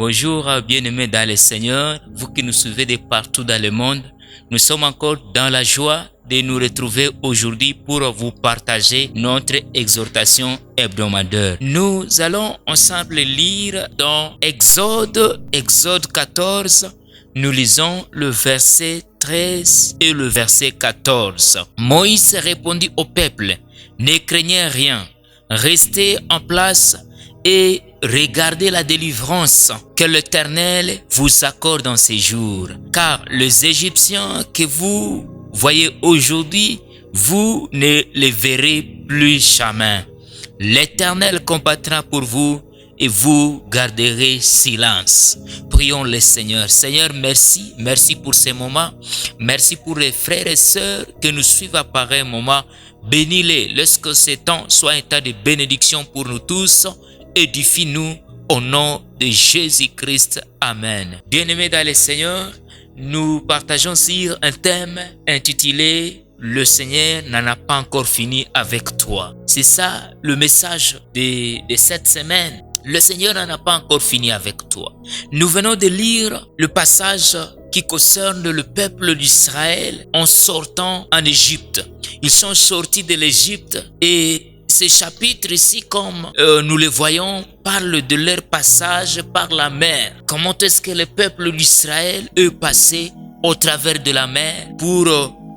Bonjour bien-aimés dans le Seigneur, vous qui nous suivez de partout dans le monde. Nous sommes encore dans la joie de nous retrouver aujourd'hui pour vous partager notre exhortation hebdomadaire. Nous allons ensemble lire dans Exode 14. Nous lisons le verset 13 et le verset 14. Moïse répondit au peuple: ne craignez rien, restez en place et regardez la délivrance que l'Éternel vous accorde en ces jours. Car les Égyptiens que vous voyez aujourd'hui, vous ne les verrez plus jamais. L'Éternel combattra pour vous et vous garderez silence. Prions le Seigneur. Seigneur, merci. Merci pour ces moments. Merci pour les frères et sœurs qui nous suivent à pareil moment. Bénis-les. Laisse que ce temps soit un temps de bénédiction pour nous tous. Édifie-nous au nom de Jésus-Christ. Amen. Bien-aimés dans le Seigneur, nous partageons sur un thème intitulé « Le Seigneur n'en a pas encore fini avec toi ». C'est ça le message de cette semaine. Le Seigneur n'en a pas encore fini avec toi. Nous venons de lire le passage qui concerne le peuple d'Israël en sortant en Égypte. Ils sont sortis de l'Égypte et ce chapitre ici, comme nous le voyons, parle de leur passage par la mer. Comment est-ce que le peuple d'Israël est passé au travers de la mer pour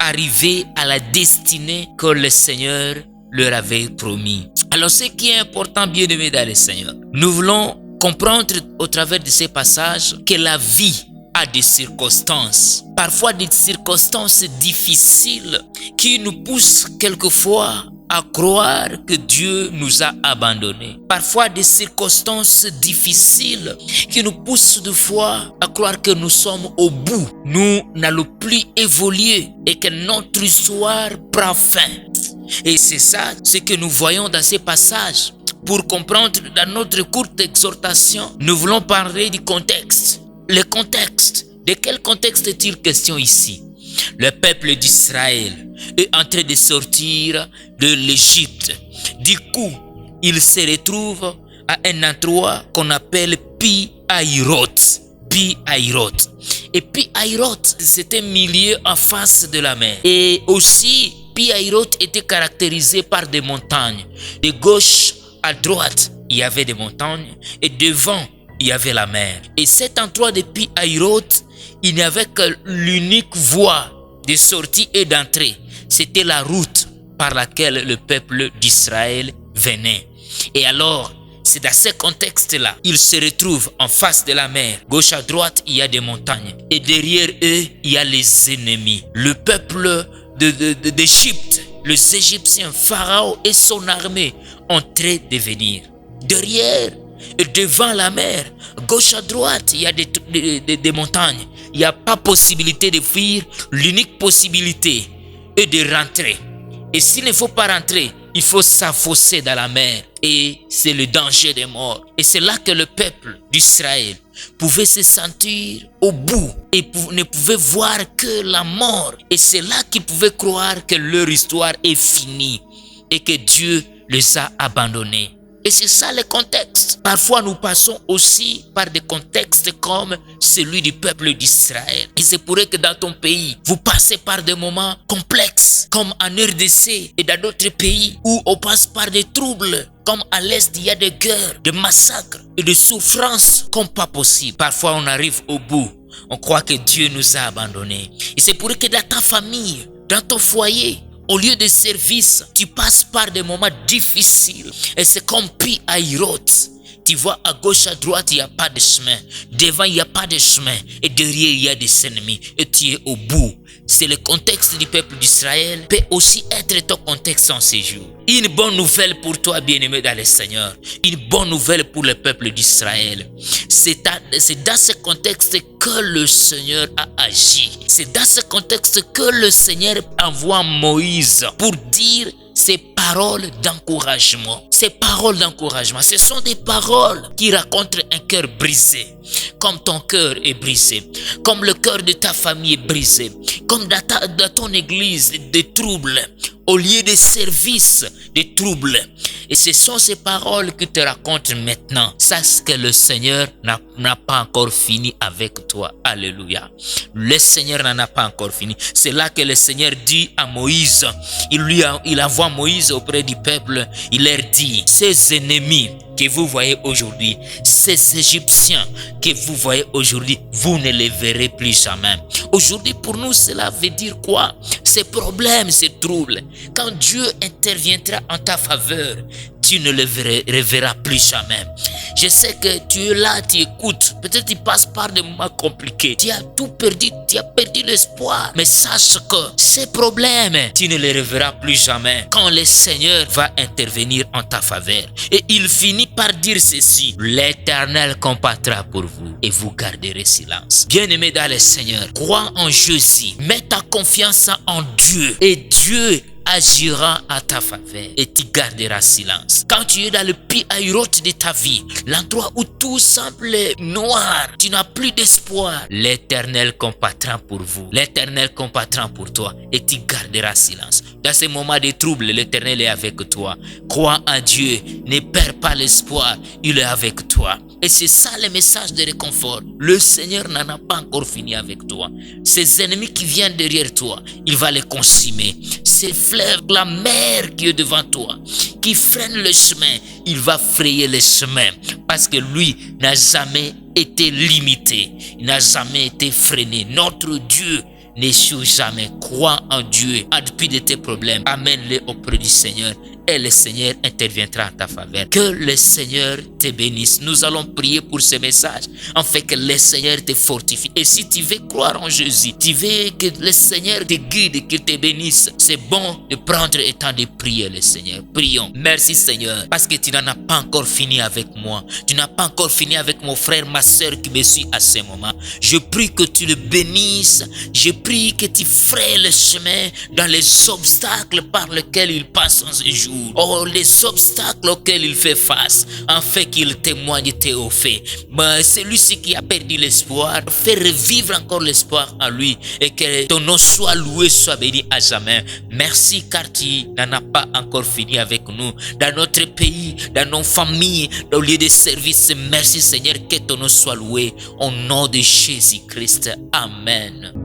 arriver à la destinée que le Seigneur leur avait promis. Alors ce qui est important, bien aimé dans le Seigneur, nous voulons comprendre au travers de ces passages que la vie a des circonstances, parfois des circonstances difficiles qui nous poussent quelquefois à croire que Dieu nous a abandonnés. Parfois des circonstances difficiles qui nous poussent de fois à croire que nous sommes au bout. Nous n'allons plus évoluer et que notre histoire prend fin. Et c'est ça ce que nous voyons dans ces passages. Pour comprendre dans notre courte exhortation, nous voulons parler du contexte. Le contexte. De quel contexte est-il question ici? Le peuple d'Israël est en train de sortir de l'Égypte. Du coup, il se retrouve à un endroit qu'on appelle Pi-Hahiroth. Pi-Hahiroth. Et Pi-Hahiroth, c'était un milieu en face de la mer. Et aussi, Pi-Hahiroth était caractérisé par des montagnes. De gauche à droite, il y avait des montagnes. Et devant, il y avait la mer. Et cet endroit de Pi-Hahiroth, il n'y avait que l'unique voie de sortie et d'entrée. C'était la route par laquelle le peuple d'Israël venait. Et alors, c'est dans ce contexte-là, ils se retrouvent en face de la mer. Gauche à droite, il y a des montagnes. Et derrière eux, il y a les ennemis. Le peuple d'Égypte, les Égyptiens, Pharaon et son armée ont train de venir. Derrière et devant la mer, gauche à droite, il y a des montagnes. Il n'y a pas possibilité de fuir. L'unique possibilité est de rentrer. Et s'il ne faut pas rentrer, il faut s'affosser dans la mer. Et c'est le danger des morts. Et c'est là que le peuple d'Israël pouvait se sentir au bout et ne pouvait voir que la mort. Et c'est là qu'ils pouvaient croire que leur histoire est finie et que Dieu les a abandonnés. Et c'est ça le contexte. Parfois, nous passons aussi par des contextes comme celui du peuple d'Israël. Il se pourrait que dans ton pays, vous passez par des moments complexes, comme en RDC et dans d'autres pays où on passe par des troubles. Comme à l'Est, il y a des guerres, des massacres et des souffrances comme pas possible. Parfois, on arrive au bout. On croit que Dieu nous a abandonnés. Il se pourrait que dans ta famille, dans ton foyer, au lieu de service, tu passes par des moments difficiles. Et c'est comme Pi-Hahiroth. Tu vois, à gauche, à droite, il n'y a pas de chemin. Devant, il n'y a pas de chemin. Et derrière, il y a des ennemis. Et tu es au bout. C'est le contexte du peuple d'Israël. Peut aussi être ton contexte en ces jours. Une bonne nouvelle pour toi, bien-aimé dans le Seigneur. Une bonne nouvelle pour le peuple d'Israël. C'est dans ce contexte que le Seigneur a agi. C'est dans ce contexte que le Seigneur envoie Moïse pour dire ces paroles d'encouragement. Ces paroles d'encouragement, ce sont des paroles qui racontent un cœur brisé. Comme ton cœur est brisé, comme le cœur de ta famille est brisé, comme dans ton église des troubles, au lieu de service, de troubles. Et ce sont ces paroles que te racontent maintenant. Sache que le Seigneur n'a pas encore fini avec toi. Alléluia. Le Seigneur n'en a pas encore fini. C'est là que le Seigneur dit à Moïse, il envoie Moïse auprès du peuple, il leur dit, ces ennemis que vous voyez aujourd'hui, ces Égyptiens que vous voyez aujourd'hui, vous ne les verrez plus jamais. Aujourd'hui, pour nous, cela veut dire quoi? Ces problèmes, ces troubles, quand Dieu interviendra en ta faveur, tu ne le reverras plus jamais. Je sais que tu es là, tu écoutes. Peut-être tu passes par des moments compliqués. Tu as tout perdu, tu as perdu l'espoir. Mais sache que ces problèmes, tu ne les reverras plus jamais quand le Seigneur va intervenir en ta faveur. Et il finit par dire ceci: l'Éternel combattra pour vous et vous garderez silence. Bien-aimé dans le Seigneur, crois en Jésus. Mets ta confiance en Dieu et Dieu agira à ta faveur et tu garderas silence. Quand tu es dans le pire aérote de ta vie, l'endroit où tout semble noir, tu n'as plus d'espoir, l'Éternel combattra pour vous. L'Éternel combattra pour toi et tu garderas silence. Dans ces moments de trouble, l'Éternel est avec toi. Crois en Dieu, ne perds pas l'espoir, il est avec toi. Et c'est ça le message de réconfort. Le Seigneur n'en a pas encore fini avec toi. Ces ennemis qui viennent derrière toi, il va les consumer. Ces fleuves, la mer qui est devant toi, qui freine le chemin, il va frayer le chemin. Parce que lui n'a jamais été limité. Il n'a jamais été freiné. Notre Dieu n'échoue jamais. Crois en Dieu. Depuis de tes problèmes, amène-les auprès du Seigneur et le Seigneur interviendra en ta faveur. Que le Seigneur te bénisse. Nous allons prier pour ce message, afin que le Seigneur te fortifie. Et si tu veux croire en Jésus, tu veux que le Seigneur te guide, qu'il te bénisse, c'est bon de prendre le temps de prier le Seigneur. Prions. Merci Seigneur, parce que tu n'en as pas encore fini avec moi. Tu n'as pas encore fini avec mon frère, ma soeur qui me suit à ce moment. Je prie que tu le bénisses. Je prie que tu frayes le chemin dans les obstacles par lesquels il passe en ce jour. Oh, les obstacles auxquels il fait face, afin qu'il témoigne tes faits. Mais celui-ci qui a perdu l'espoir, fais revivre encore l'espoir en lui, et que ton nom soit loué, soit béni à jamais. Merci car tu n'en as pas encore fini avec nous, dans notre pays, dans nos familles, dans le lieu de service. Merci Seigneur, que ton nom soit loué, au nom de Jésus-Christ. Amen.